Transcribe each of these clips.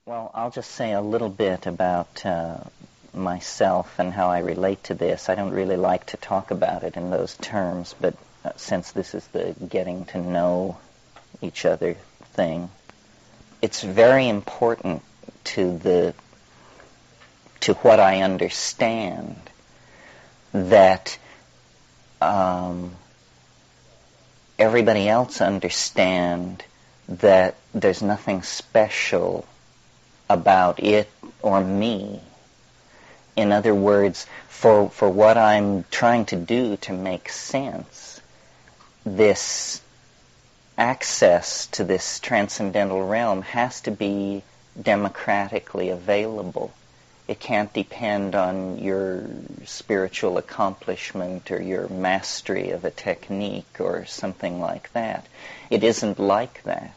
Well, I'll just say a little bit about myself and how I relate to this. I don't really like to talk about it in those terms, but since this is the getting to know each other thing, it's very important to what I understand that everybody else understand that there's nothing special about it or me. In other words, for what I'm trying to do to make sense, this access to this transcendental realm has to be democratically available. It can't depend on your spiritual accomplishment or your mastery of a technique or something like that. It isn't like that.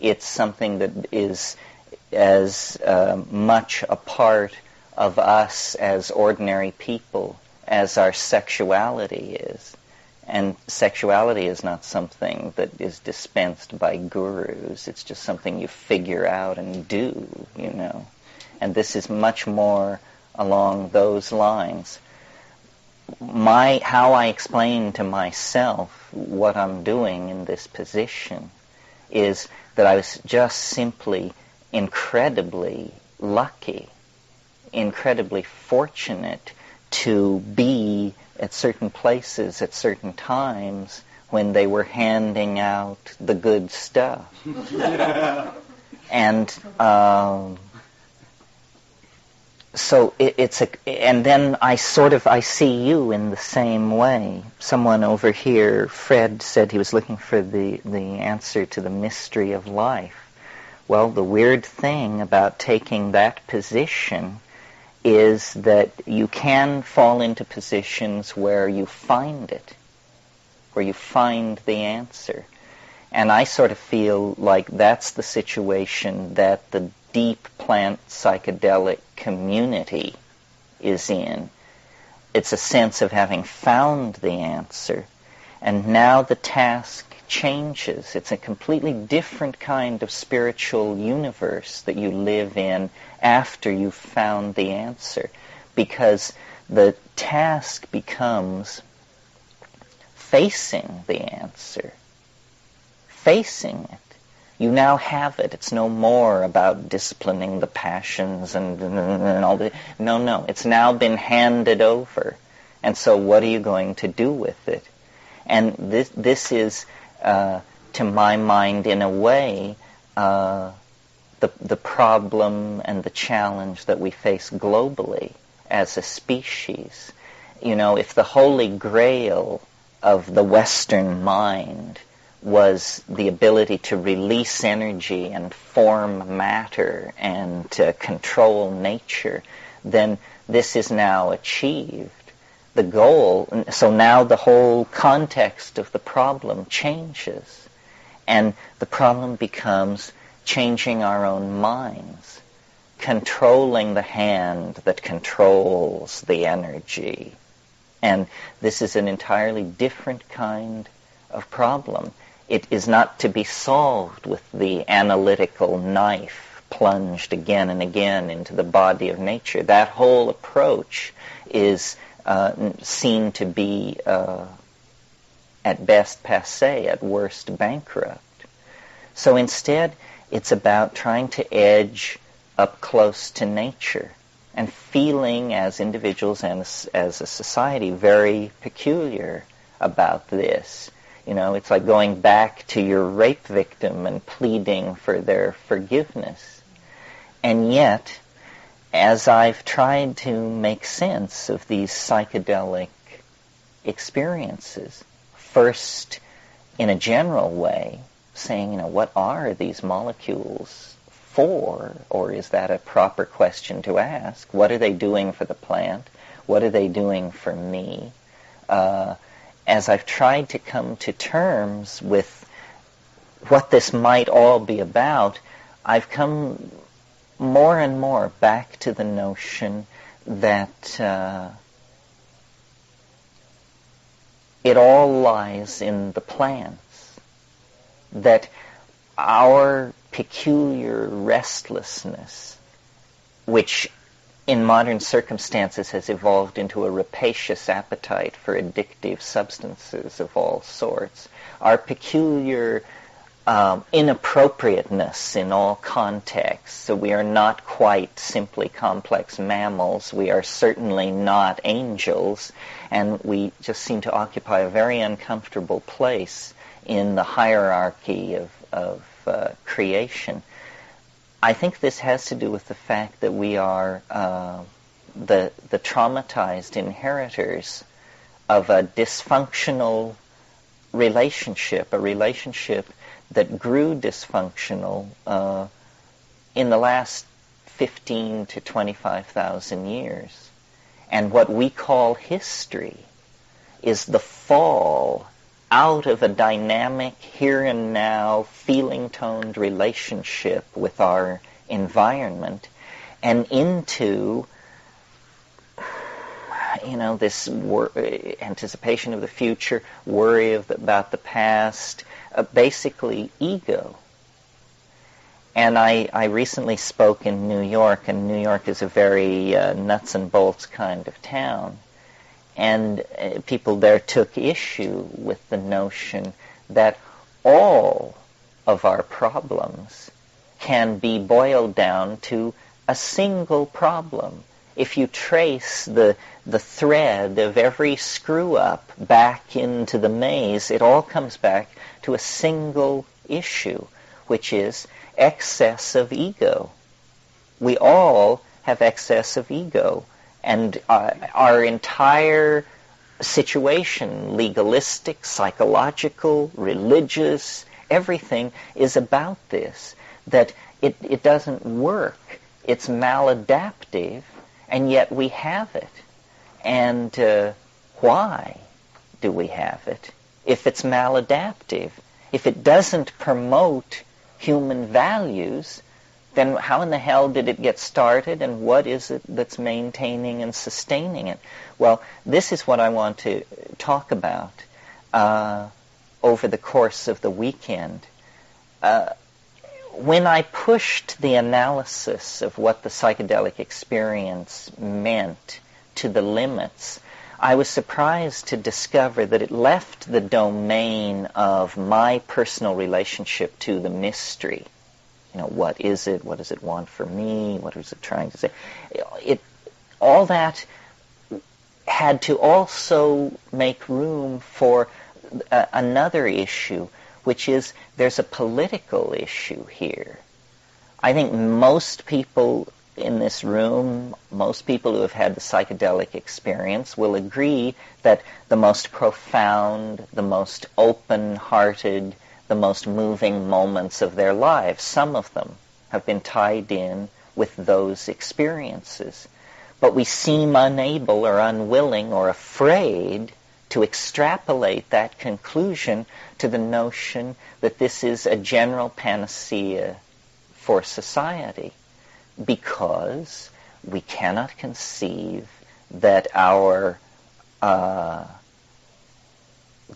It's something that is as much a part of us as ordinary people as our sexuality is. And sexuality is not something that is dispensed by gurus. It's just something you figure out and do, you know. And this is much more along those lines. How I explain to myself what I'm doing in this position is that I was just simply incredibly lucky, incredibly fortunate to be at certain places at certain times when they were handing out the good stuff. And so and then I see you in the same way. Someone over here, Fred, said he was looking for the answer to the mystery of life. Well, the weird thing about taking that position is that you can fall into positions where you find it, where you find the answer. And I sort of feel like that's the situation that the deep plant psychedelic community is in. It's a sense of having found the answer, and now the task changes. It's a completely different kind of spiritual universe that you live in after you've found the answer, because the task becomes facing the answer, facing it. You now have it. It's no more about disciplining the passions and all the... No. It's now been handed over. And so what are you going to do with it? And this is, to my mind, in a way, the problem and the challenge that we face globally as a species. You know, if the holy grail of the Western mind was the ability to release energy and form matter and to control nature, then this is now achieved. The goal, so now the whole context of the problem changes, and the problem becomes changing our own minds, controlling the hand that controls the energy. And this is an entirely different kind of problem. It is not to be solved with the analytical knife plunged again and again into the body of nature. That whole approach is seen to be at best passé, at worst bankrupt. So instead, it's about trying to edge up close to nature and feeling as individuals and as a society very peculiar about this. You know, it's like going back to your rape victim and pleading for their forgiveness. And yet, as I've tried to make sense of these psychedelic experiences, first in a general way, saying, you know, what are these molecules for? Or is that a proper question to ask? What are they doing for the plant? What are they doing for me? As I've tried to come to terms with what this might all be about, I've come more and more back to the notion that it all lies in the plants, that our peculiar restlessness, which in modern circumstances has evolved into a rapacious appetite for addictive substances of all sorts, our peculiar inappropriateness in all contexts. So we are not quite simply complex mammals. We are certainly not angels, and we just seem to occupy a very uncomfortable place in the hierarchy of creation. I think this has to do with the fact that we are the traumatized inheritors of a dysfunctional relationship, a relationship that grew dysfunctional in the last 15 to 25,000 years. And what we call history is the fall out of a dynamic, here and now, feeling-toned relationship with our environment and into, this anticipation of the future, worry about the past, basically ego. And I recently spoke in New York, and New York is a very nuts and bolts kind of town. And people there took issue with the notion that all of our problems can be boiled down to a single problem. If you trace the thread of every screw-up back into the maze, it all comes back to a single issue, which is excess of ego. We all have excess of ego. And our entire situation, legalistic, psychological, religious, everything is about this, that it doesn't work. It's maladaptive, and yet we have it. And why do we have it if it's maladaptive? If it doesn't promote human values, then how in the hell did it get started, and what is it that's maintaining and sustaining it? Well, this is what I want to talk about over the course of the weekend. When I pushed the analysis of what the psychedelic experience meant to the limits, I was surprised to discover that it left the domain of my personal relationship to the mystery. What is it? What does it want from me? What is it trying to say? All that had to also make room for another issue, which is there's a political issue here. I think most people in this room, most people who have had the psychedelic experience will agree that the most profound, the most open-hearted, the most moving moments of their lives, some of them have been tied in with those experiences. But we seem unable or unwilling or afraid to extrapolate that conclusion to the notion that this is a general panacea for society, because we cannot conceive that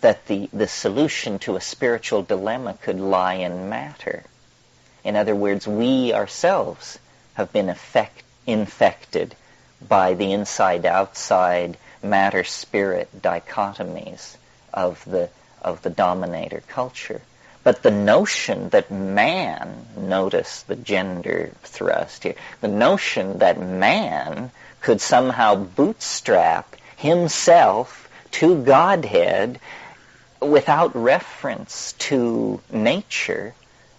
that the solution to a spiritual dilemma could lie in matter. In other words, we ourselves have been infected by the inside-outside matter-spirit dichotomies of the dominator culture. But the notion that man, notice the gender thrust here, the notion that man could somehow bootstrap himself to Godhead without reference to nature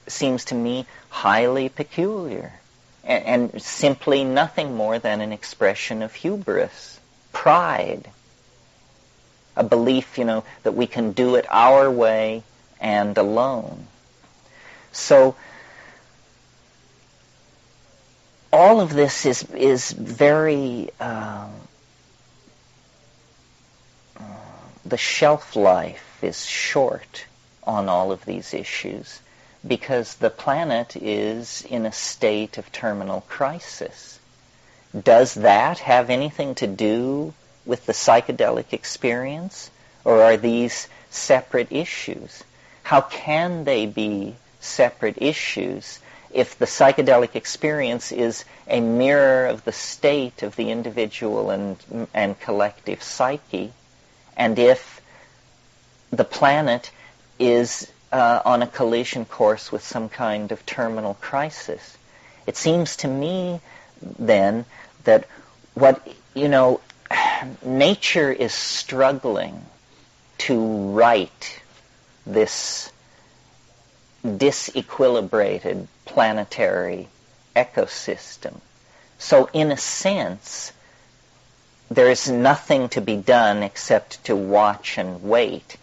seems to me highly peculiar, and simply nothing more than an expression of hubris, pride, a belief, that we can do it our way and alone. So all of this is very the shelf life is short on all of these issues because the planet is in a state of terminal crisis. Does that have anything to do with the psychedelic experience, or are these separate issues? How can they be separate issues if the psychedelic experience is a mirror of the state of the individual and collective psyche, and if the planet is on a collision course with some kind of terminal crisis. It seems to me then that nature is struggling to right this disequilibrated planetary ecosystem. So in a sense, there is nothing to be done except to watch and wait.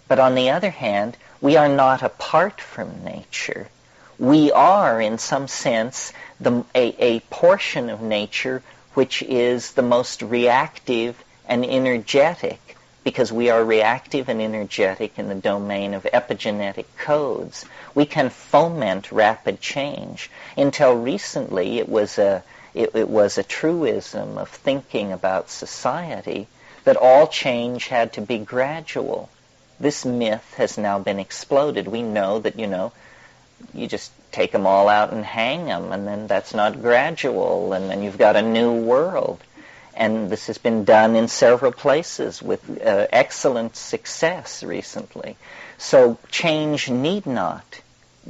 But on the other hand, we are not apart from nature. We are, in some sense, a portion of nature which is the most reactive and energetic, because we are reactive and energetic in the domain of epigenetic codes. We can foment rapid change. Until recently, it was a truism of thinking about society that all change had to be gradual. This myth has now been exploded. We know that, you just take them all out and hang them, and then that's not gradual, and then you've got a new world. And this has been done in several places with excellent success recently. So change need not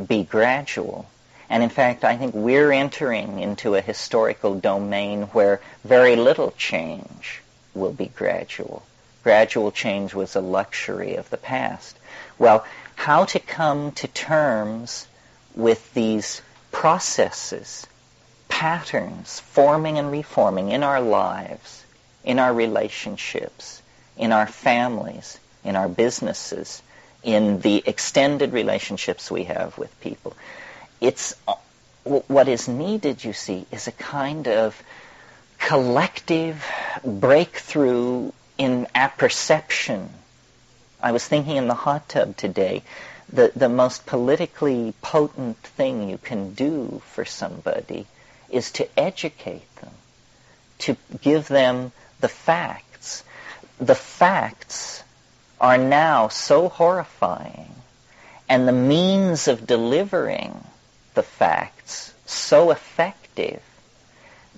be gradual. And in fact, I think we're entering into a historical domain where very little change will be gradual. Gradual change was a luxury of the past. Well, how to come to terms with these processes, patterns, forming and reforming in our lives, in our relationships, in our families, in our businesses, in the extended relationships we have with people. It's what is needed, you see, is a kind of collective breakthrough in apperception. I was thinking in the hot tub today, the most politically potent thing you can do for somebody is to educate them, to give them the facts. The facts are now so horrifying, and the means of delivering the facts so effective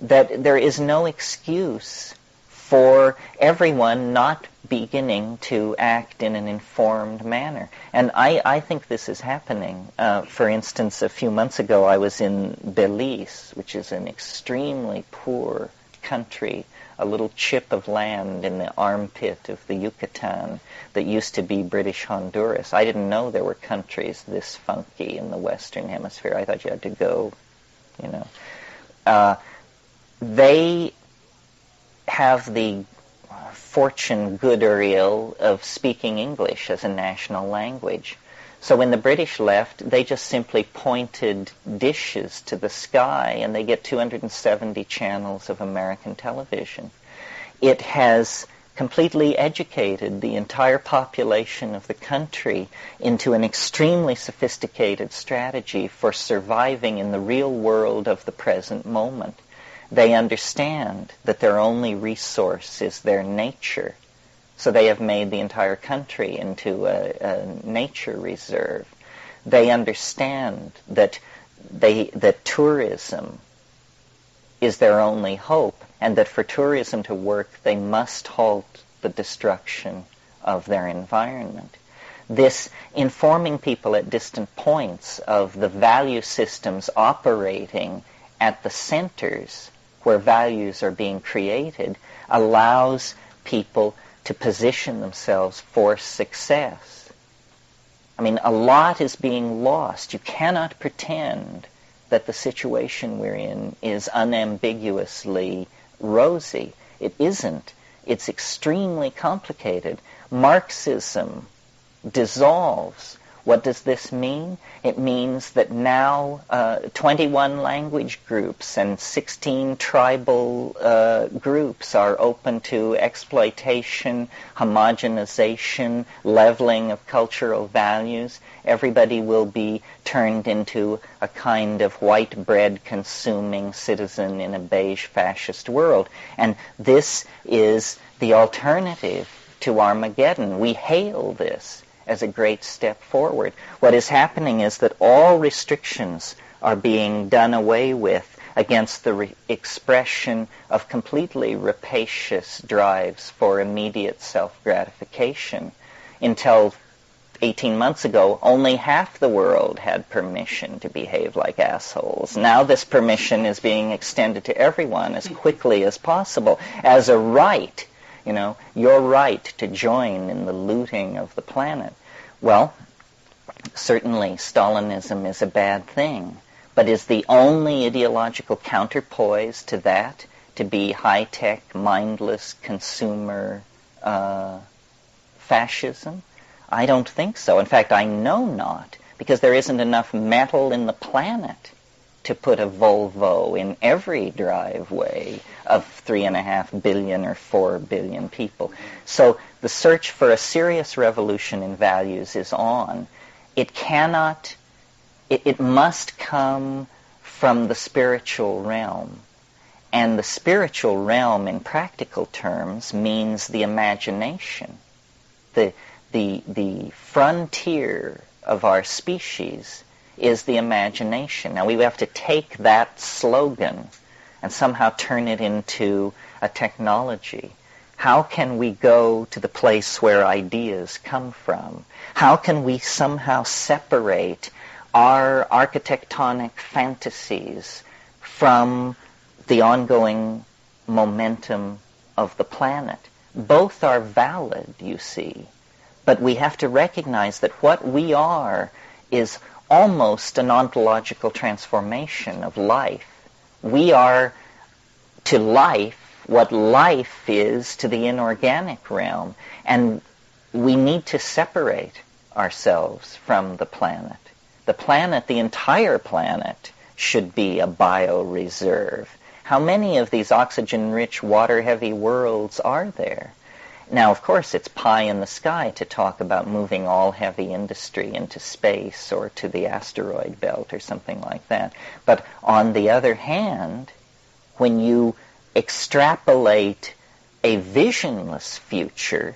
that there is no excuse for everyone not beginning to act in an informed manner. And I think this is happening. For instance, a few months ago I was in Belize, which is an extremely poor country, a little chip of land in the armpit of the Yucatan that used to be British Honduras. I didn't know there were countries this funky in the Western Hemisphere. I thought you had to go, They have the fortune, good or ill, of speaking English as a national language. So when the British left, they just simply pointed dishes to the sky, and they get 270 channels of American television. It has completely educated the entire population of the country into an extremely sophisticated strategy for surviving in the real world of the present moment. They understand that their only resource is their nature. So they have made the entire country into a nature reserve. They understand that tourism is their only hope, and that for tourism to work, they must halt the destruction of their environment. This informing people at distant points of the value systems operating at the centers where values are being created allows people to position themselves for success. I mean, a lot is being lost. You cannot pretend that the situation we're in is unambiguously rosy. It isn't. It's extremely complicated. Marxism dissolves. What does this mean? It means that now 21 language groups and 16 tribal groups are open to exploitation, homogenization, leveling of cultural values. Everybody will be turned into a kind of white bread consuming citizen in a beige fascist world. And this is the alternative to Armageddon. We hail this as a great step forward. What is happening is that all restrictions are being done away with against the expression of completely rapacious drives for immediate self-gratification. Until 18 months ago, only half the world had permission to behave like assholes. Now this permission is being extended to everyone as quickly as possible as a right, your right to join in the looting of the planet. Well, certainly Stalinism is a bad thing, but is the only ideological counterpoise to that to be high-tech, mindless consumer fascism? I don't think so. In fact, I know not, because there isn't enough metal in the planet to put a Volvo in every driveway of 3.5 billion or 4 billion people. So the search for a serious revolution in values is on. It must come from the spiritual realm. And the spiritual realm, in practical terms, means the imagination. The frontier of our species is the imagination. Now we have to take that slogan and somehow turn it into a technology. How can we go to the place where ideas come from? How can we somehow separate our architectonic fantasies from the ongoing momentum of the planet? Both are valid, you see. But we have to recognize that what we are is almost an ontological transformation of life. We are to life what life is to the inorganic realm. And we need to separate ourselves from the planet. The planet, the entire planet, should be a bioreserve. How many of these oxygen-rich, water-heavy worlds are there? Now, of course, it's pie in the sky to talk about moving all heavy industry into space or to the asteroid belt or something like that. But on the other hand, when you extrapolate a visionless future,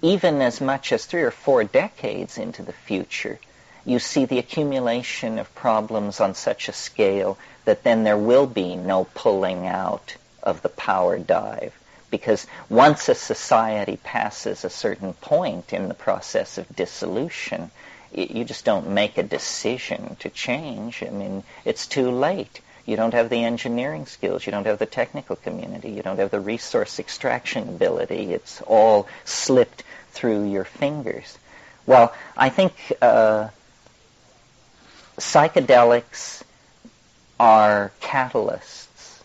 even as much as 3 or 4 decades into the future, you see the accumulation of problems on such a scale that then there will be no pulling out of the power dive. Because once a society passes a certain point in the process of dissolution, you just don't make a decision to change. I mean, it's too late. You don't have the engineering skills. You don't have the technical community. You don't have the resource extraction ability. It's all slipped through your fingers. Well, I think psychedelics are catalysts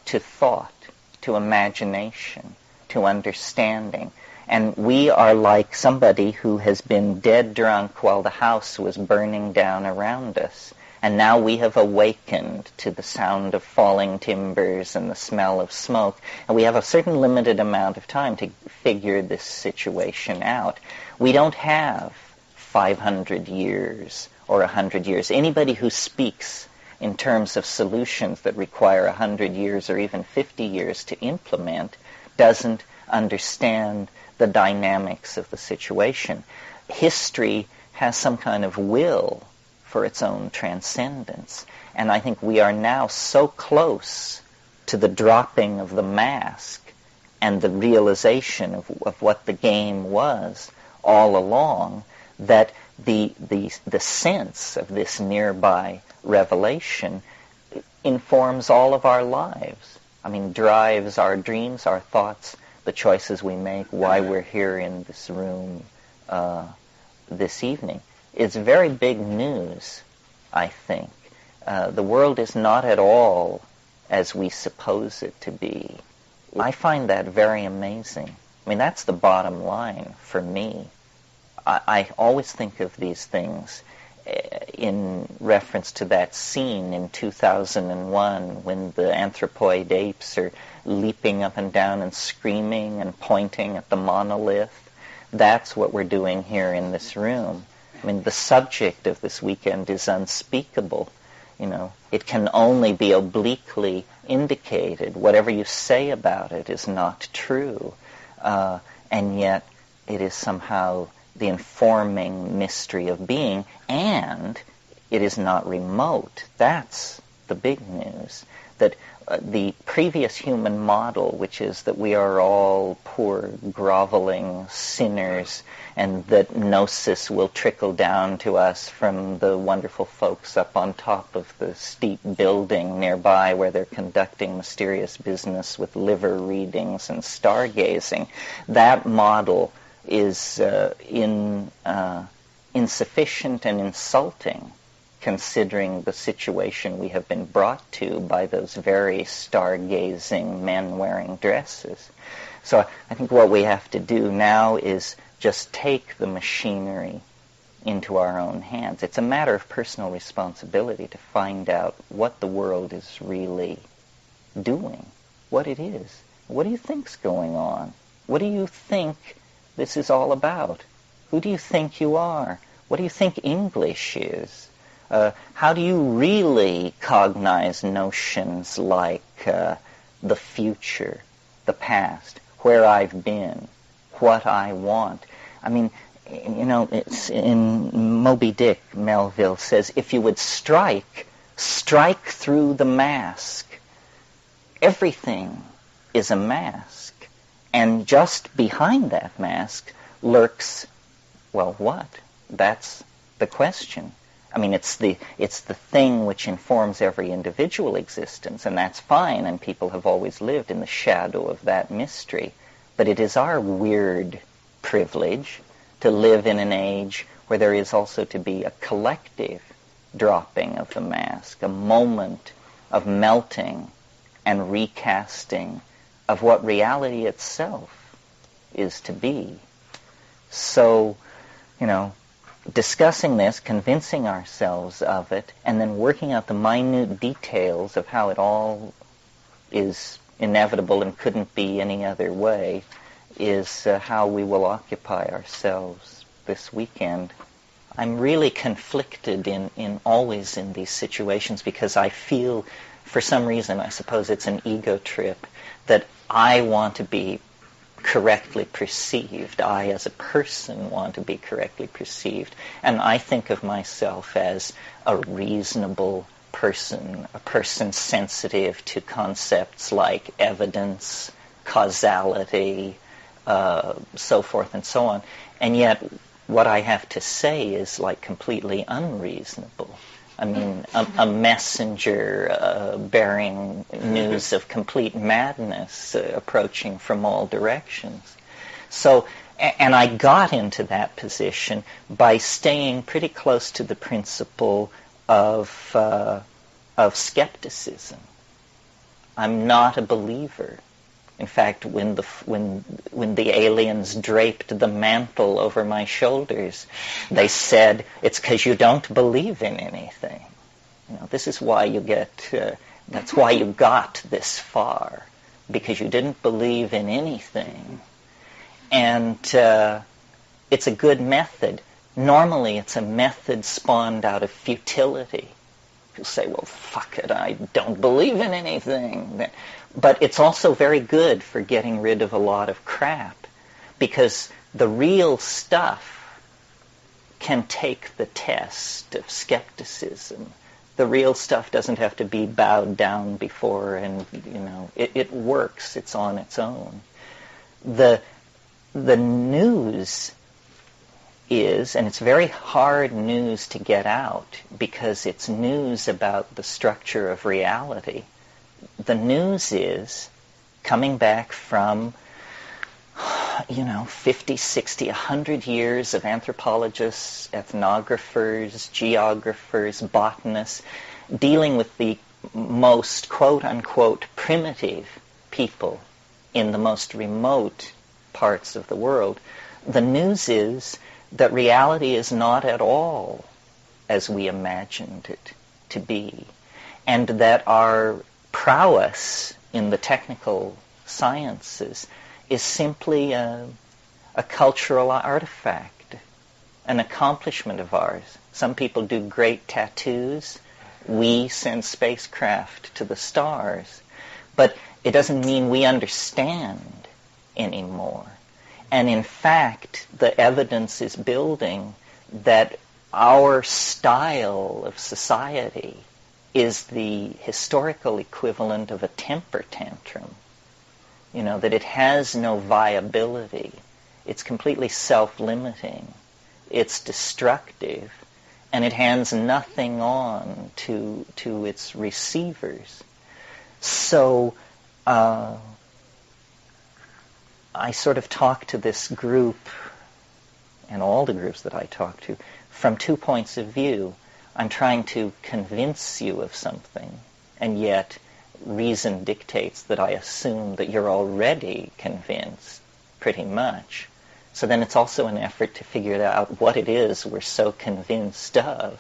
to thought, to imagination, to understanding. And we are like somebody who has been dead drunk while the house was burning down around us. And now we have awakened to the sound of falling timbers and the smell of smoke. And we have a certain limited amount of time to figure this situation out. We don't have 500 years or 100 years. Anybody who speaks in terms of solutions that require 100 years or even 50 years to implement doesn't understand the dynamics of the situation. History has some kind of will for its own transcendence. And I think we are now so close to the dropping of the mask and the realization of what the game was all along that the sense of this nearby revelation informs all of our lives. I mean, drives our dreams, our thoughts, the choices we make, why we're here in this room this evening. It's very big news, I think. The world is not at all as we suppose it to be. I find that very amazing. I mean, that's the bottom line for me. I always think of these things in reference to that scene in 2001 when the anthropoid apes are leaping up and down and screaming and pointing at the monolith. That's what we're doing here in this room. I mean, the subject of this weekend is unspeakable. You know, it can only be obliquely indicated. Whatever you say about it is not true. And yet it is somehow the informing mystery of being, and it is not remote. That's the big news. That the previous human model, which is that we are all poor, groveling sinners, and that gnosis will trickle down to us from the wonderful folks up on top of the steep building nearby where they're conducting mysterious business with liver readings and stargazing, that model is insufficient and insulting, considering the situation we have been brought to by those very stargazing men wearing dresses. So I think what we have to do now is just take the machinery into our own hands. It's a matter of personal responsibility to find out what the world is really doing, what it is. What do you think's going on? What do you think this is all about? Who do you think you are? What do you think English is? How do you really cognize notions like the future, the past, where I've been, what I want? I mean, it's in Moby Dick, Melville says, if you would strike through the mask. Everything is a mask. And just behind that mask lurks, well, what? That's the question. I mean, it's the thing which informs every individual existence, and that's fine, and people have always lived in the shadow of that mystery. But it is our weird privilege to live in an age where there is also to be a collective dropping of the mask, a moment of melting and recasting of what reality itself is to be. So, discussing this, convincing ourselves of it, and then working out the minute details of how it all is inevitable and couldn't be any other way is how we will occupy ourselves this weekend. I'm really conflicted in always in these situations because I feel, for some reason, I suppose it's an ego trip, that I want to be correctly perceived. I, as a person, want to be correctly perceived. And I think of myself as a reasonable person, a person sensitive to concepts like evidence, causality, so forth and so on. And yet, what I have to say is like completely unreasonable. I mean, a messenger bearing news of complete madness approaching from all directions. So, and I got into that position by staying pretty close to the principle of skepticism. I'm not a believer. In fact, when the aliens draped the mantle over my shoulders, they said, it's because you don't believe in anything. This is why you that's why you got this far, because you didn't believe in anything. And it's a good method. Normally, it's a method spawned out of futility. You'll say, well, fuck it, I don't believe in anything. But it's also very good for getting rid of a lot of crap, because the real stuff can take the test of skepticism. The real stuff doesn't have to be bowed down before, and it works. It's on its own. The news is, and it's very hard news to get out because it's news about the structure of reality. The news is coming back from, 50, 60, 100 years of anthropologists, ethnographers, geographers, botanists, dealing with the most quote-unquote primitive people in the most remote parts of the world. The news is that reality is not at all as we imagined it to be, and that our prowess in the technical sciences is simply a cultural artifact, an accomplishment of ours. Some people do great tattoos. We send spacecraft to the stars. But it doesn't mean we understand anymore. And in fact, the evidence is building that our style of society is the historical equivalent of a temper tantrum. That it has no viability. It's completely self-limiting. It's destructive. And it hands nothing on to its receivers. So I sort of talk to this group, and all the groups that I talk to, from 2 points of view. I'm trying to convince you of something, and yet reason dictates that I assume that you're already convinced, pretty much. So then it's also an effort to figure out what it is we're so convinced of,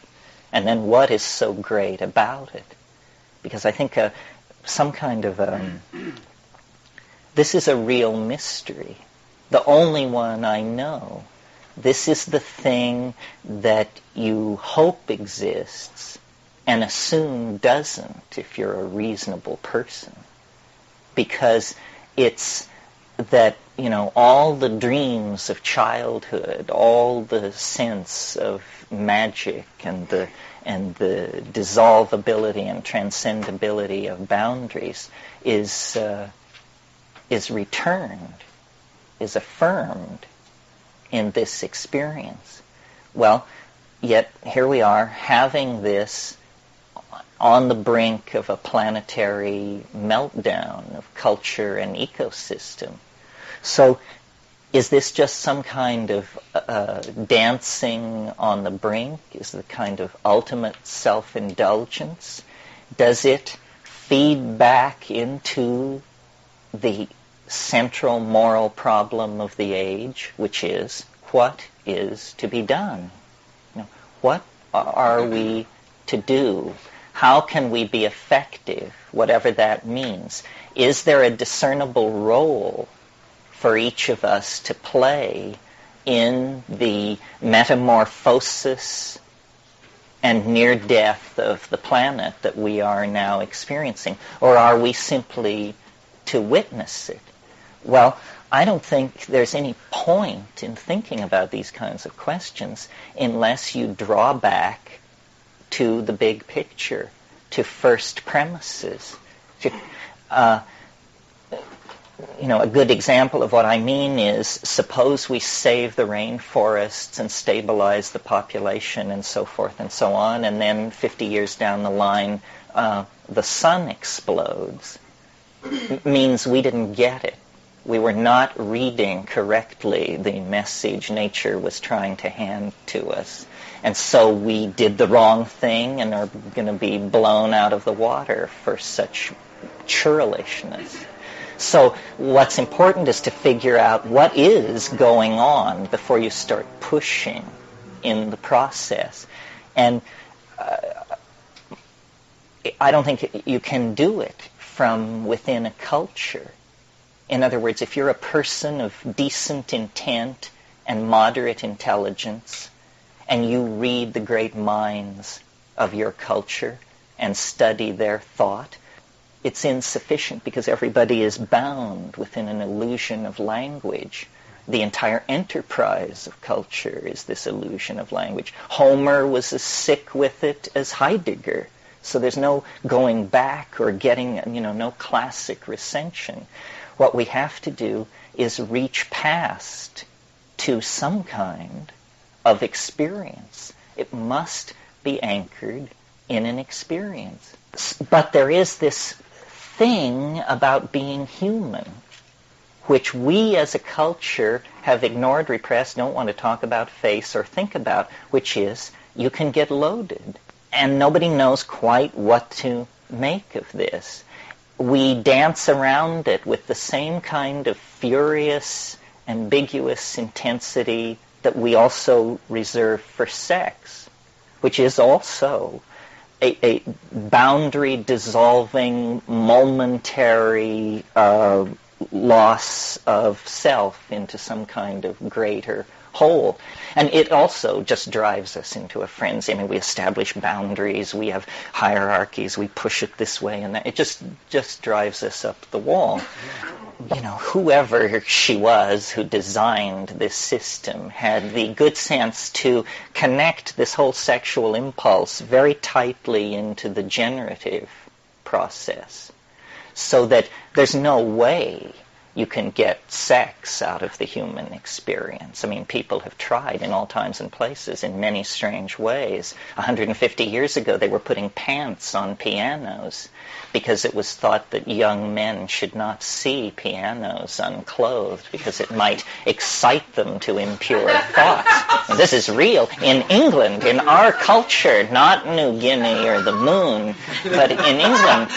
and then what is so great about it. Because I think some kind of this is a real mystery, the only one I know. This is the thing that you hope exists and assume doesn't if you're a reasonable person. Because it's that, all the dreams of childhood, all the sense of magic and the dissolvability and transcendability of boundaries is returned, is affirmed in this experience. Well, yet here we are having this on the brink of a planetary meltdown of culture and ecosystem. So is this just some kind of dancing on the brink? Is the kind of ultimate self-indulgence? Does it feed back into the central moral problem of the age, which is, what is to be done? What are we to do? How can we be effective, whatever that means? Is there a discernible role for each of us to play in the metamorphosis and near death of the planet that we are now experiencing? Or are we simply to witness it? Well, I don't think there's any point in thinking about these kinds of questions unless you draw back to the big picture, to first premises. A good example of what I mean is, suppose we save the rainforests and stabilize the population and so forth and so on, and then 50 years down the line, the sun explodes. It means we didn't get it. We were not reading correctly the message nature was trying to hand to us. And so we did the wrong thing and are going to be blown out of the water for such churlishness. So what's important is to figure out what is going on before you start pushing in the process. And I don't think you can do it from within a culture. In other words, if you're a person of decent intent and moderate intelligence, and you read the great minds of your culture and study their thought, it's insufficient because everybody is bound within an illusion of language. The entire enterprise of culture is this illusion of language. Homer was as sick with it as Heidegger. So there's no going back or getting, no classic recension. What we have to do is reach past to some kind of experience. It must be anchored in an experience. But there is this thing about being human, which we as a culture have ignored, repressed, don't want to talk about, face, or think about, which is you can get loaded. And nobody knows quite what to make of this. We dance around it with the same kind of furious, ambiguous intensity that we also reserve for sex, which is also a boundary-dissolving, momentary loss of self into some kind of greater whole. And it also just drives us into a frenzy. I mean, we establish boundaries, we have hierarchies, we push it this way and that. It just drives us up the wall. whoever she was who designed this system had the good sense to connect this whole sexual impulse very tightly into the generative process, so that there's no way you can get sex out of the human experience. I mean, people have tried in all times and places in many strange ways. 150 years ago, they were putting pants on pianos because it was thought that young men should not see pianos unclothed because it might excite them to impure thoughts. And this is real. In England, in our culture, not New Guinea or the moon, but in England,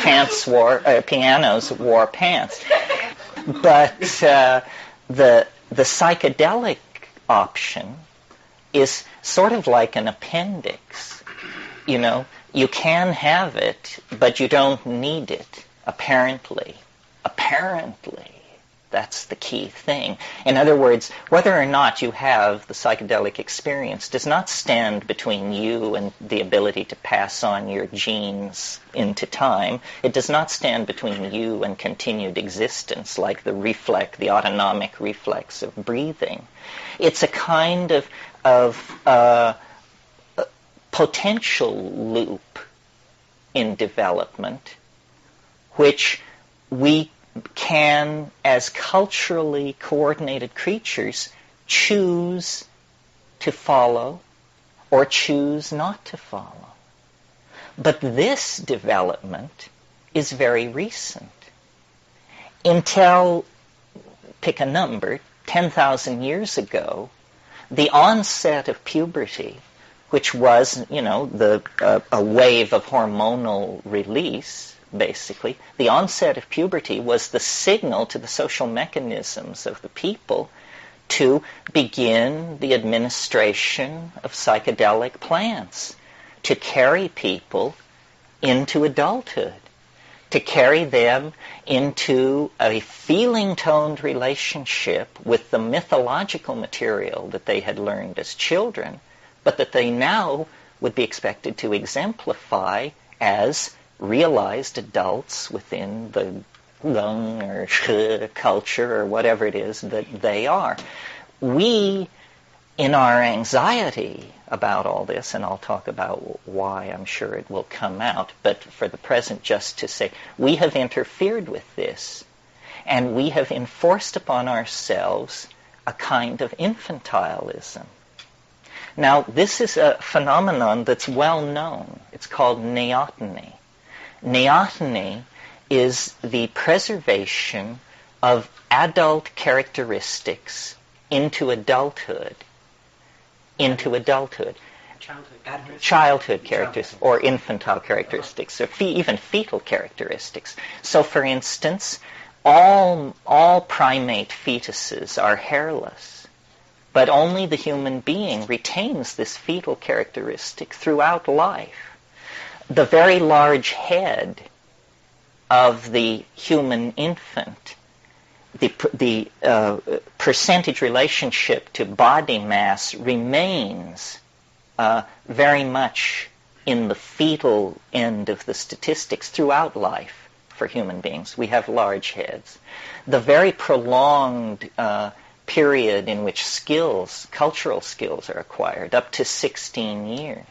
pianos wore pants. But the psychedelic option is sort of like an appendix. You can have it, but you don't need it, apparently. Apparently. That's the key thing. In other words, whether or not you have the psychedelic experience does not stand between you and the ability to pass on your genes into time. It does not stand between you and continued existence, like the autonomic reflex of breathing. It's a kind of potential loop in development, which we can, as culturally coordinated creatures, choose to follow or choose not to follow. But this development is very recent. Until, pick a number, 10,000 years ago, the onset of puberty, which was, a wave of hormonal release, basically, the onset of puberty was the signal to the social mechanisms of the people to begin the administration of psychedelic plants, to carry people into adulthood, to carry them into a feeling-toned relationship with the mythological material that they had learned as children, but that they now would be expected to exemplify as realized adults within the Gung or Shi culture or whatever it is that they are. We, in our anxiety about all this, and I'll talk about why I'm sure it will come out, but for the present just to say, we have interfered with this, and we have enforced upon ourselves a kind of infantilism. Now, this is a phenomenon that's well known. It's called neoteny. Neoteny is the preservation of adult characteristics into adulthood. Childhood characteristics, or infantile characteristics, or even fetal characteristics. So, for instance, all primate fetuses are hairless, but only the human being retains this fetal characteristic throughout life. The very large head of the human infant, the percentage relationship to body mass remains very much in the fetal end of the statistics throughout life for human beings. We have large heads. The very prolonged period in which cultural skills are acquired, up to 16 years.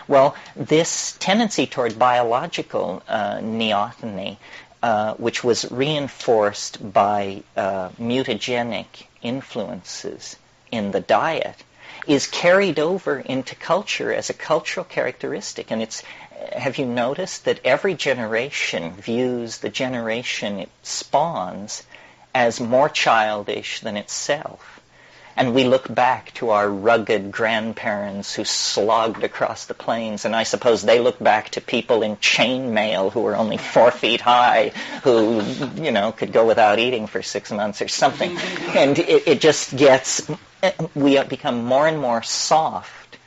Well, this tendency toward biological neoteny, which was reinforced by mutagenic influences in the diet, is carried over into culture as a cultural characteristic. And have you noticed that every generation views the generation it spawns as more childish than itself? And we look back to our rugged grandparents who slogged across the plains, and I suppose they look back to people in chainmail who were only 4 feet high, who, could go without eating for 6 months or something. And it just we become more and more soft,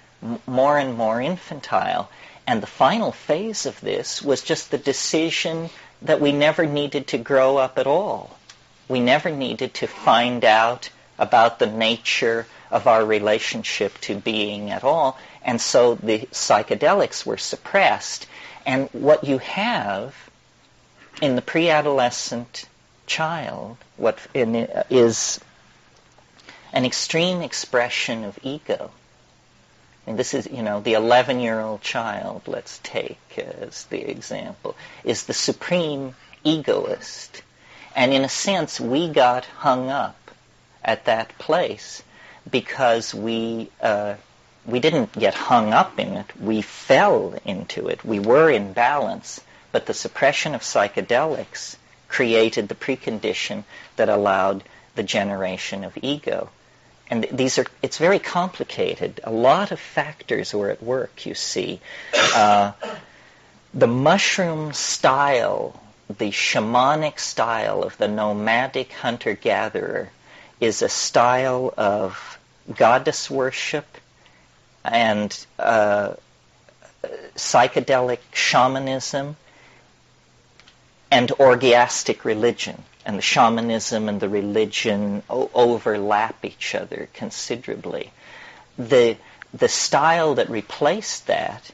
more and more infantile. And the final phase of this was just the decision that we never needed to grow up at all. We never needed to find out about the nature of our relationship to being at all. And so the psychedelics were suppressed. And what you have in the pre-adolescent child is an extreme expression of ego. And this is, the 11-year-old child, let's take as the example, is the supreme egoist. And in a sense, we got hung up at that place because we didn't get hung up in it. We fell into it. We were in balance, but the suppression of psychedelics created the precondition that allowed the generation of ego. And it's very complicated. A lot of factors were at work, you see. The mushroom style, the shamanic style of the nomadic hunter-gatherer is a style of goddess worship and psychedelic shamanism and orgiastic religion. And the shamanism and the religion overlap each other considerably. The style that replaced that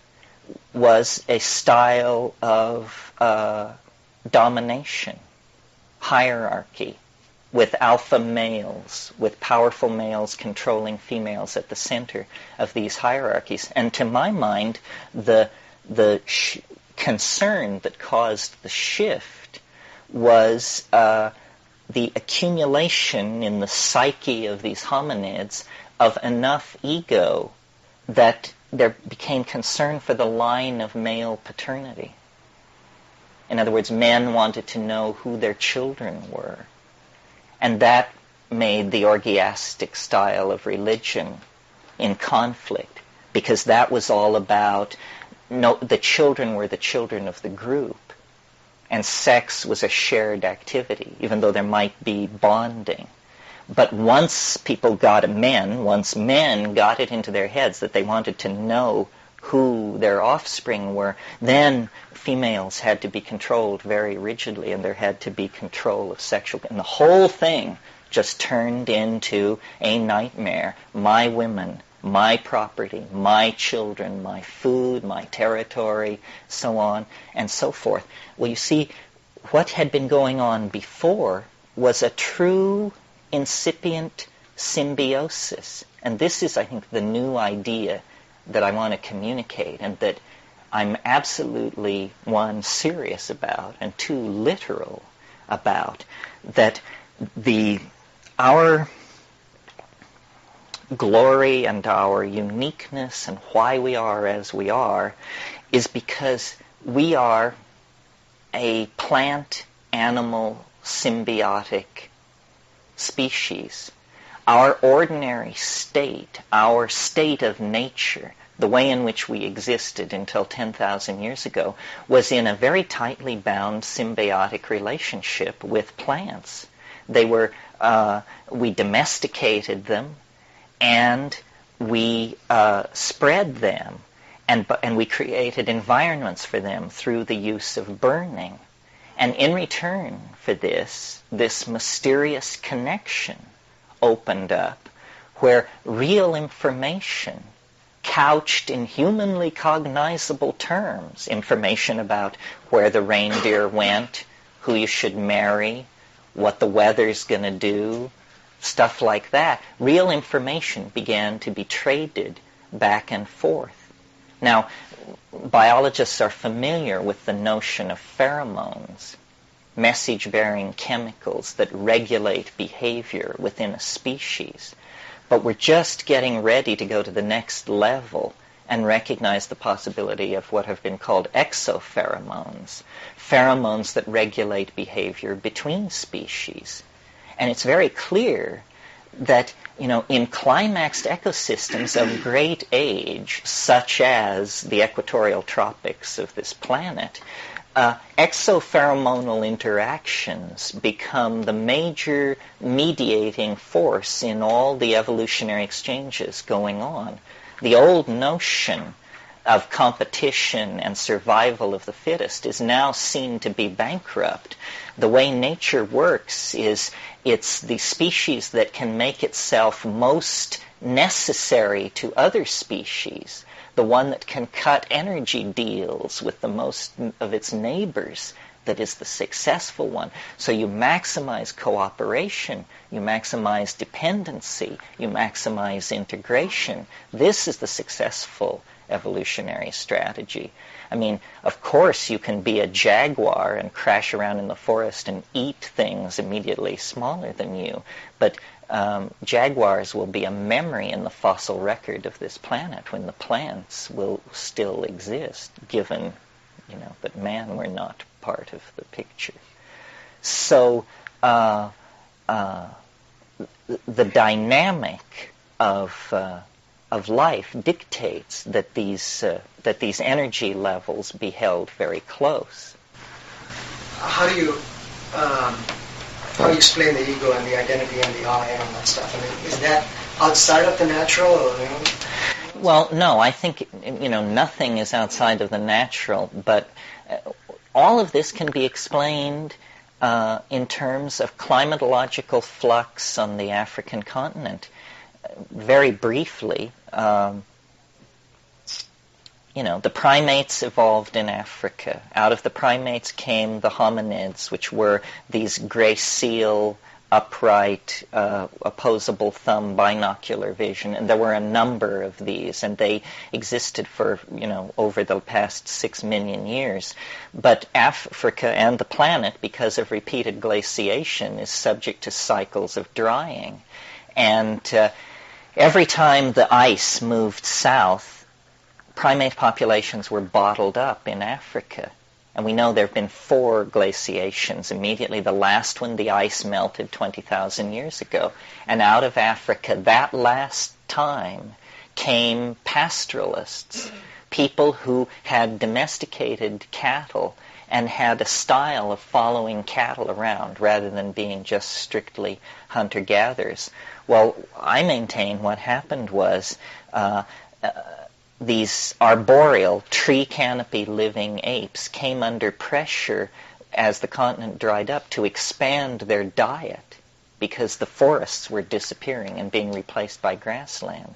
was a style of domination, hierarchy, with alpha males, with powerful males controlling females at the center of these hierarchies. And to my mind, the concern that caused the shift was the accumulation in the psyche of these hominids of enough ego that there became concern for the line of male paternity. In other words, men wanted to know who their children were. And that made the orgiastic style of religion in conflict, because that was all about the children were the children of the group. And sex was a shared activity, even though there might be bonding. But once men got it into their heads that they wanted to know who their offspring were, then females had to be controlled very rigidly, and there had to be control of sexual... And the whole thing just turned into a nightmare. My women, my property, my children, my food, my territory, so on and so forth. Well, you see, what had been going on before was a true incipient symbiosis. And this is, I think, the new idea that I want to communicate, and that I'm absolutely, one, serious about, and two, literal about, that our glory and our uniqueness and why we are as we are is because we are a plant-animal symbiotic species. Our ordinary state, our state of nature, the way in which we existed until 10,000 years ago, was in a very tightly bound symbiotic relationship with plants. We domesticated them, and we spread them, and we created environments for them through the use of burning. And in return for this mysterious connection opened up where real information, couched in humanly cognizable terms, information about where the reindeer went, who you should marry, what the weather's going to do, stuff like that, real information began to be traded back and forth. Now, biologists are familiar with the notion of pheromones, message-bearing chemicals that regulate behavior within a species. But we're just getting ready to go to the next level and recognize the possibility of what have been called exopheromones, pheromones that regulate behavior between species. And it's very clear that, in climaxed ecosystems of great age, such as the equatorial tropics of this planet, exopheromonal interactions become the major mediating force in all the evolutionary exchanges going on. The old notion of competition and survival of the fittest is now seen to be bankrupt. The way nature works is it's the species that can make itself most necessary to other species, the one that can cut energy deals with the most of its neighbors, that is the successful one. So you maximize cooperation, you maximize dependency, you maximize integration. This is the successful evolutionary strategy. I mean, of course you can be a jaguar and crash around in the forest and eat things immediately smaller than you, but jaguars will be a memory in the fossil record of this planet when the plants will still exist, given, that man were not part of the picture. So the dynamic of life dictates that these energy levels be held very close. How do you explain the ego and the identity and the I and all that stuff? I mean, is that outside of the natural, or? Well, no. I think nothing is outside of the natural, but all of this can be explained in terms of climatological flux on the African continent. Very briefly, the primates evolved in Africa. Out of the primates came the hominids, which were these gracile, upright, opposable thumb, binocular vision. And there were a number of these, and they existed for, over the past 6 million years. But Africa and the planet, because of repeated glaciation, is subject to cycles of drying. And every time the ice moved south, primate populations were bottled up in Africa. And we know there have been 4 glaciations. Immediately, the last one, the ice melted 20,000 years ago. And out of Africa, that last time, came pastoralists, people who had domesticated cattle and had a style of following cattle around rather than being just strictly hunter-gatherers. Well, I maintain what happened was these arboreal, tree canopy living apes came under pressure as the continent dried up to expand their diet because the forests were disappearing and being replaced by grassland.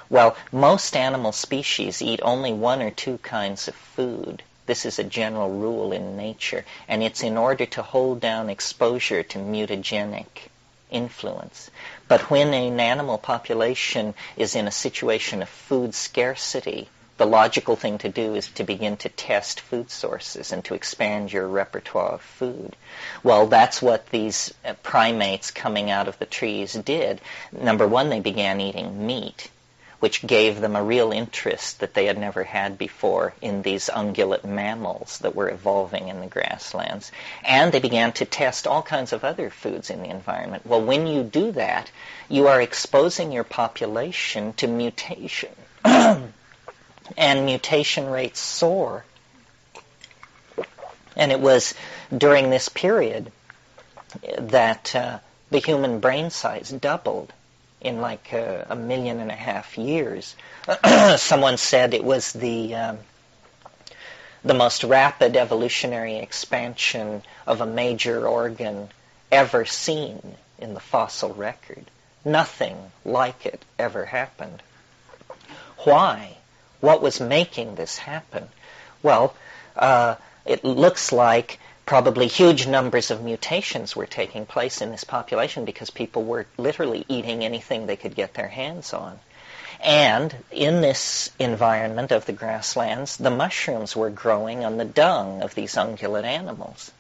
Well, most animal species eat only 1 or 2 kinds of food. This is a general rule in nature, and it's in order to hold down exposure to mutagenic influence. But when an animal population is in a situation of food scarcity, the logical thing to do is to begin to test food sources and to expand your repertoire of food. Well, that's what these primates coming out of the trees did. Number one, they began eating meat, which gave them a real interest that they had never had before in these ungulate mammals that were evolving in the grasslands. And they began to test all kinds of other foods in the environment. Well, when you do that, you are exposing your population to mutation. And mutation rates soar. And it was during this period that the human brain size doubled in like 1.5 million years. Someone said it was the most rapid evolutionary expansion of a major organ ever seen in the fossil record. Nothing like it ever happened. Why? What was making this happen? Well, it looks like probably huge numbers of mutations were taking place in this population because people were literally eating anything they could get their hands on. And in this environment of the grasslands, the mushrooms were growing on the dung of these ungulate animals.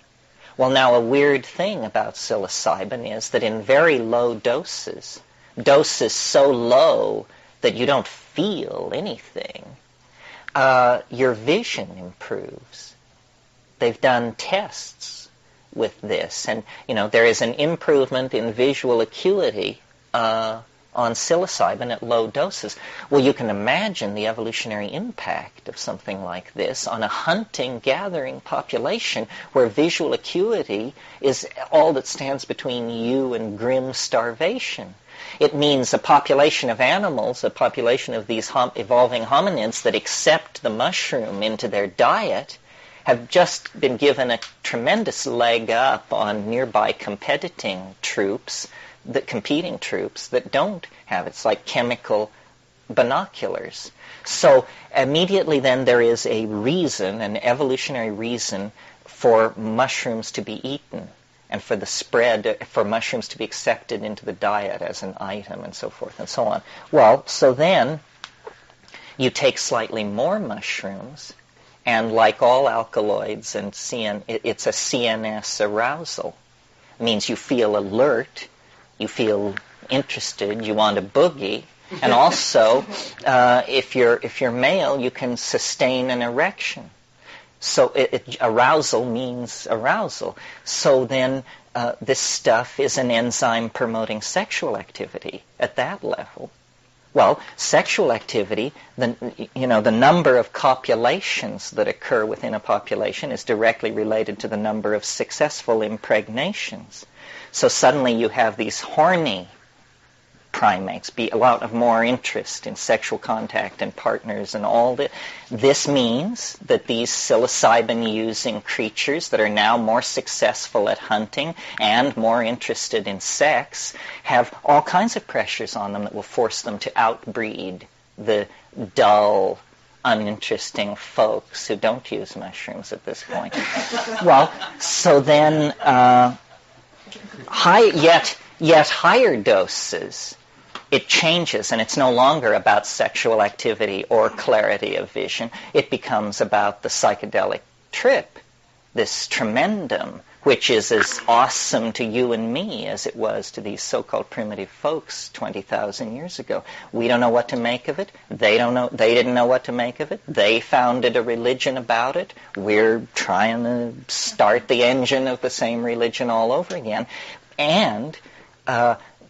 Well, now a weird thing about psilocybin is that in very low doses so low that you don't feel anything, your vision improves. They've done tests with this, and there is an improvement in visual acuity on psilocybin at low doses. Well, you can imagine the evolutionary impact of something like this on a hunting-gathering population where visual acuity is all that stands between you and grim starvation. It means a population of animals, a population of these evolving hominids that accept the mushroom into their diet, have just been given a tremendous leg up on nearby competing troops that don't have it. It's like chemical binoculars. So immediately then there is a reason, an evolutionary reason, for mushrooms to be eaten and for the spread, for mushrooms to be accepted into the diet as an item and so forth and so on. Well, so then you take slightly more mushrooms, and like all alkaloids and it's a CNS arousal. It means you feel alert, you feel interested, you want a boogie, and also if you're male, you can sustain an erection. So arousal means arousal. So then this stuff is an enzyme promoting sexual activity at that level. Well, sexual activity, the number of copulations that occur within a population is directly related to the number of successful impregnations. So suddenly you have these horny primates, be a lot of more interest in sexual contact and partners and all that. This means that these psilocybin-using creatures that are now more successful at hunting and more interested in sex have all kinds of pressures on them that will force them to outbreed the dull, uninteresting folks who don't use mushrooms at this point. Well, so then yet higher doses, it changes, and it's no longer about sexual activity or clarity of vision. It becomes about the psychedelic trip, this tremendum, which is as awesome to you and me as it was to these so-called primitive folks 20,000 years ago. We don't know what to make of it. They didn't know what to make of it. They founded a religion about it. We're trying to start the engine of the same religion all over again. And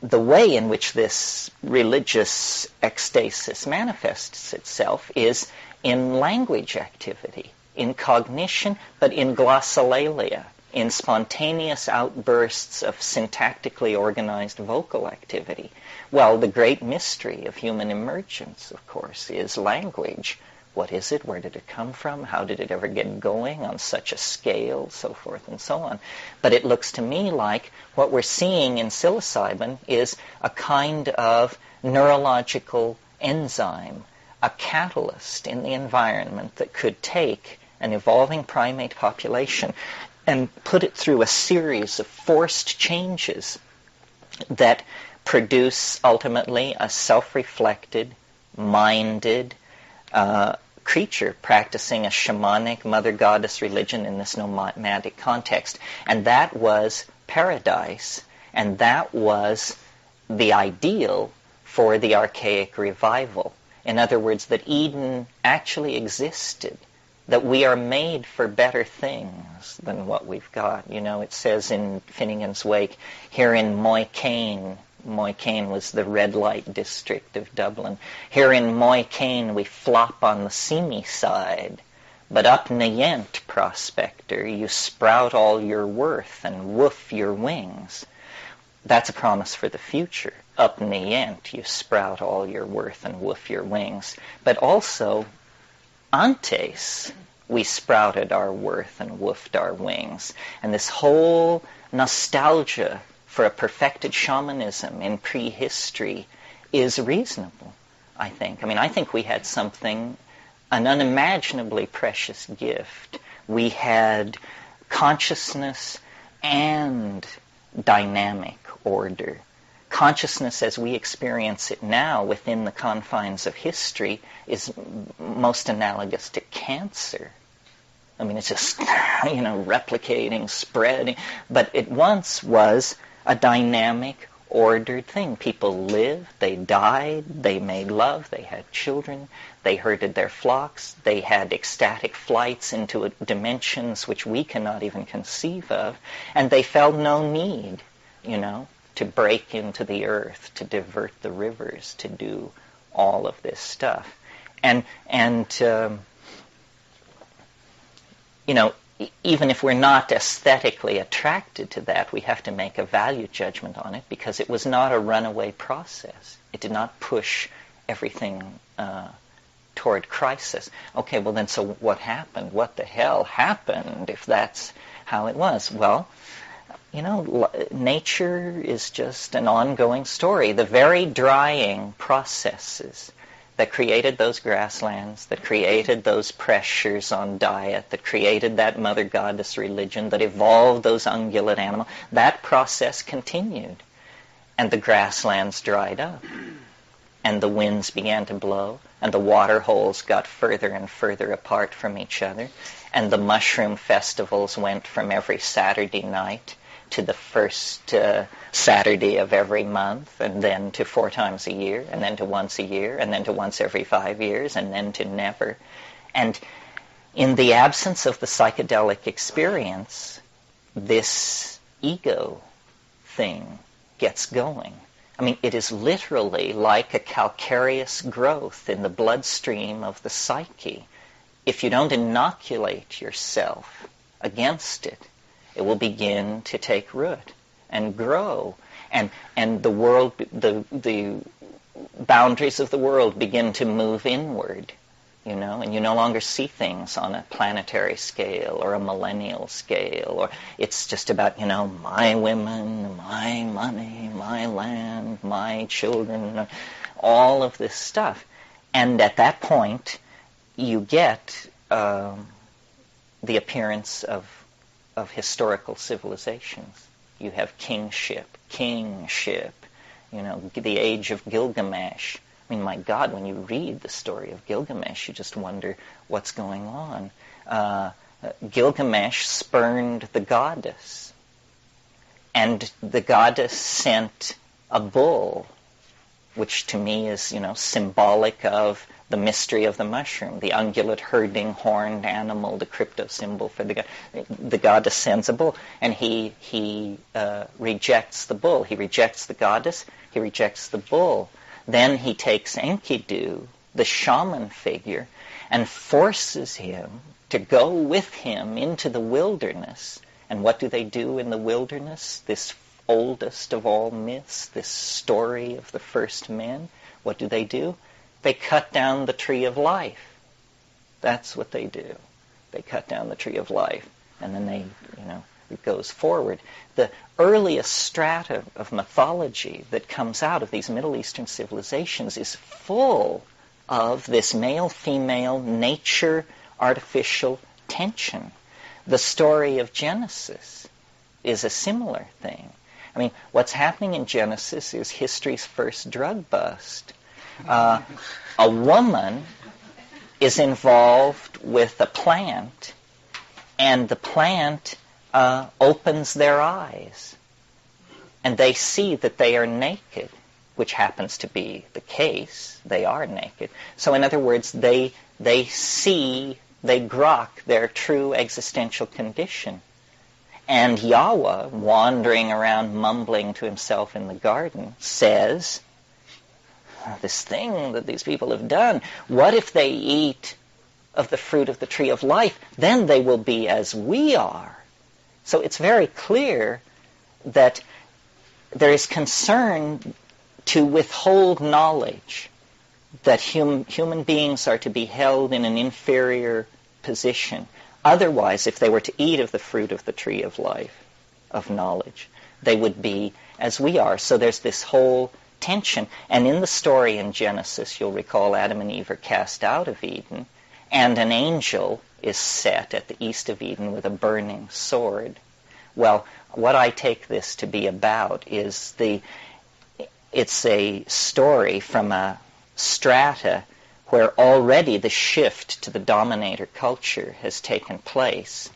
the way in which this religious ecstasis manifests itself is in language activity, in cognition, but in glossolalia, in spontaneous outbursts of syntactically organized vocal activity. Well, the great mystery of human emergence, of course, is language. What is it? Where did it come from? How did it ever get going on such a scale? So forth and so on. But it looks to me like what we're seeing in psilocybin is a kind of neurological enzyme, a catalyst in the environment that could take an evolving primate population and put it through a series of forced changes that produce ultimately a self-reflected, minded, creature practicing a shamanic mother goddess religion in this nomadic context. And that was paradise, and that was the ideal for the archaic revival. In other words, that Eden actually existed, that we are made for better things than what we've got. You know, it says in Finnegan's Wake, here in Moycane was the red light district of Dublin. Here in Moycane we flop on the seamy side, but up Nayent, prospector, you sprout all your worth and woof your wings. That's a promise for the future. Up Nayent you sprout all your worth and woof your wings. But also, antes, we sprouted our worth and woofed our wings. And this whole nostalgia for a perfected shamanism in prehistory is reasonable, I think. I mean, I think we had something, an unimaginably precious gift. We had consciousness and dynamic order. Consciousness as we experience it now within the confines of history is most analogous to cancer. I mean, it's just, replicating, spreading. But it once was a dynamic, ordered thing. People lived, they died, they made love, they had children, they herded their flocks, they had ecstatic flights into dimensions which we cannot even conceive of, and they felt no need, to break into the earth, to divert the rivers, to do all of this stuff. And even if we're not aesthetically attracted to that, we have to make a value judgment on it because it was not a runaway process. It did not push everything toward crisis. Okay, well then, so what happened? What the hell happened if that's how it was? Well, nature is just an ongoing story. The very drying processes that created those grasslands, that created those pressures on diet, that created that mother goddess religion, that evolved those ungulate animals, that process continued. And the grasslands dried up. And the winds began to blow. And the water holes got further and further apart from each other. And the mushroom festivals went from every Saturday night to the first Saturday of every month, and then to 4 times a year, and then to once a year, and then to once every 5 years, and then to never. And in the absence of the psychedelic experience, this ego thing gets going. I mean, it is literally like a calcareous growth in the bloodstream of the psyche. If you don't inoculate yourself against it, it will begin to take root and grow, and the world, the boundaries of the world begin to move inward, and you no longer see things on a planetary scale or a millennial scale, or it's just about, my women, my money, my land, my children, all of this stuff. And at that point, you get the appearance of historical civilizations. You have kingship, the age of Gilgamesh. I mean, my God, when you read the story of Gilgamesh, you just wonder what's going on. Gilgamesh spurned the goddess, and the goddess sent a bull, which to me is, symbolic of the mystery of the mushroom, the ungulate herding horned animal, the crypto symbol for the god. The goddess sends a bull, and he rejects the bull. He rejects the goddess. He rejects the bull. Then he takes Enkidu, the shaman figure, and forces him to go with him into the wilderness. And what do they do in the wilderness? This oldest of all myths, this story of the first men. What do? They cut down the tree of life. That's what they do. They cut down the tree of life. And then it goes forward. The earliest strata of mythology that comes out of these Middle Eastern civilizations is full of this male-female nature-artificial tension. The story of Genesis is a similar thing. I mean, what's happening in Genesis is history's first drug bust. A woman is involved with a plant, and the plant opens their eyes, and they see that they are naked, which happens to be the case. They are naked. So in other words, they grok their true existential condition. And Yahweh, wandering around mumbling to himself in the garden, says, this thing that these people have done, what if they eat of the fruit of the tree of life? Then they will be as we are. So it's very clear that there is concern to withhold knowledge, that human beings are to be held in an inferior position. Otherwise, if they were to eat of the fruit of the tree of life, of knowledge, they would be as we are. So there's this whole tension. And in the story in Genesis, you'll recall Adam and Eve are cast out of Eden, and an angel is set at the east of Eden with a burning sword. Well, what I take this to be about is it's a story from a strata where already the shift to the dominator culture has taken place.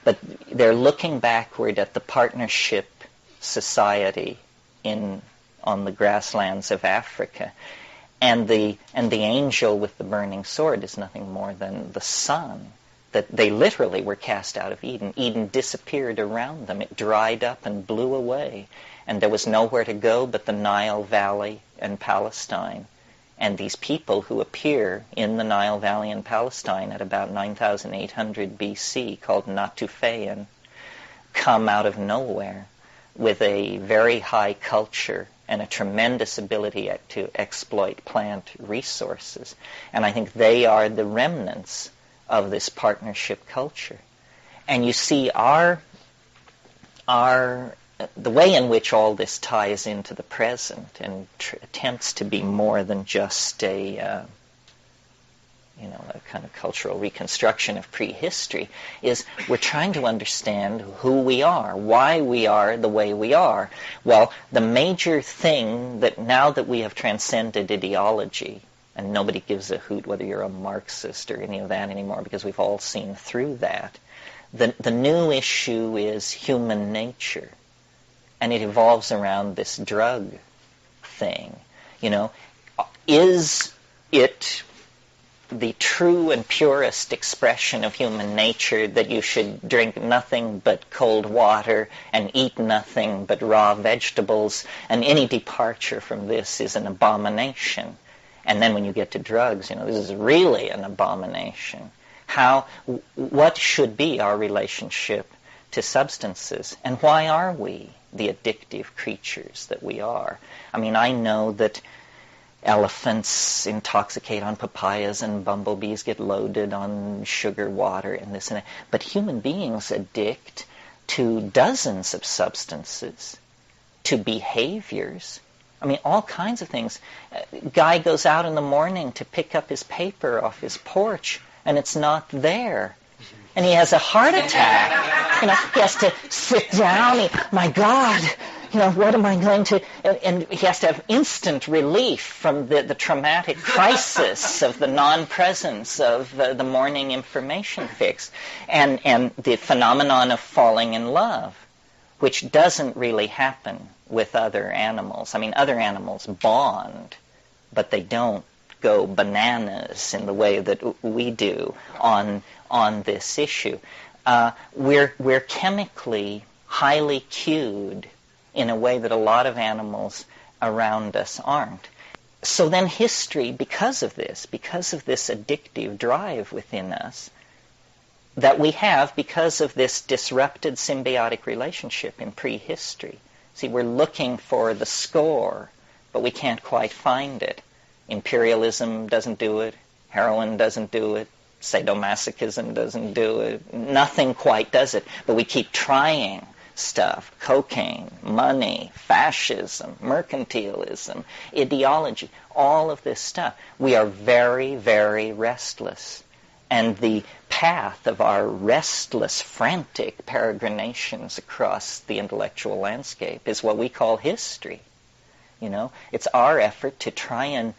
But they're looking backward at the partnership society on the grasslands of Africa. And the angel with the burning sword is nothing more than the sun. That they literally were cast out of Eden. Eden disappeared around them. It dried up and blew away. And there was nowhere to go but the Nile Valley and Palestine. And these people who appear in the Nile Valley and Palestine at about 9,800 BC, called Natufian, come out of nowhere with a very high culture and a tremendous ability to exploit plant resources. And I think they are the remnants of this partnership culture. And you see the way in which all this ties into the present and attempts to be more than just a a kind of cultural reconstruction of prehistory, is we're trying to understand who we are, why we are the way we are. Well, the major thing that now that we have transcended ideology, and nobody gives a hoot whether you're a Marxist or any of that anymore because we've all seen through that, the new issue is human nature. And it evolves around this drug thing. Is it the true and purest expression of human nature that you should drink nothing but cold water and eat nothing but raw vegetables, and any departure from this is an abomination? And then when you get to drugs, this is really an abomination. What should be our relationship to substances, and why are we the addictive creatures that we are? I know that elephants intoxicate on papayas and bumblebees get loaded on sugar water and this and that. But human beings addict to dozens of substances, to behaviors. All kinds of things. A guy goes out in the morning to pick up his paper off his porch, and it's not there. And he has a heart attack. He has to sit down. My God, what am I going to... And he has to have instant relief from the traumatic crisis of the non-presence of the morning information fix. And the phenomenon of falling in love, which doesn't really happen with other animals. Other animals bond, but they don't go bananas in the way that we do on this issue. We're chemically highly cued in a way that a lot of animals around us aren't. So then history, because of this addictive drive within us that we have, because of this disrupted symbiotic relationship in prehistory. See, we're looking for the score, but we can't quite find it. Imperialism doesn't do it. Heroin doesn't do it. Sadomasochism doesn't do it. Nothing quite does it. But we keep trying stuff. Cocaine, money, fascism, mercantilism, ideology, all of this stuff. We are very, very restless. And the path of our restless, frantic peregrinations across the intellectual landscape is what we call history. It's our effort to try and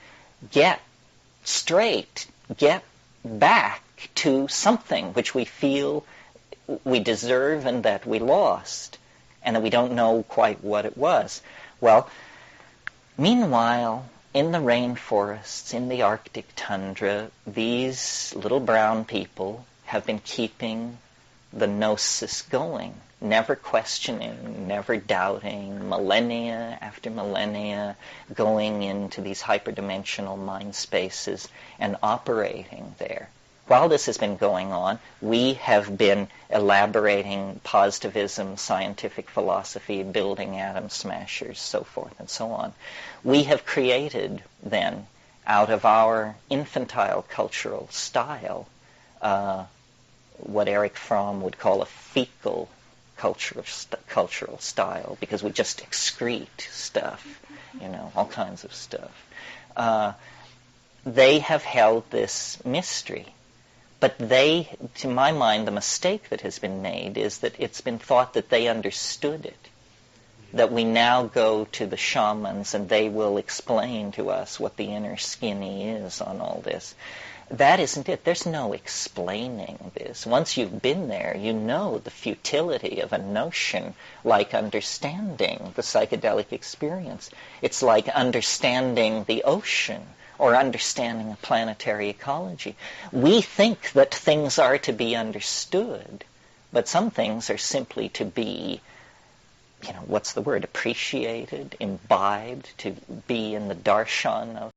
get straight, get back to something which we feel we deserve and that we lost, and that we don't know quite what it was. Well, meanwhile, in the rainforests, in the Arctic tundra, these little brown people have been keeping the gnosis going, never questioning, never doubting, millennia after millennia, going into these hyperdimensional mind spaces and operating there. While this has been going on, we have been elaborating positivism, scientific philosophy, building atom smashers, so forth and so on. We have created, then, out of our infantile cultural style, what Erich Fromm would call a fecal cultural style, because we just excrete stuff, all kinds of stuff. They have held this mystery. But to my mind, the mistake that has been made is that it's been thought that they understood it. That we now go to the shamans and they will explain to us what the inner skinny is on all this. That isn't it. There's no explaining this. Once you've been there, you know the futility of a notion like understanding the psychedelic experience. It's like understanding the ocean or understanding a planetary ecology. We think that things are to be understood, but some things are simply to be, appreciated, imbibed, to be in the darshan of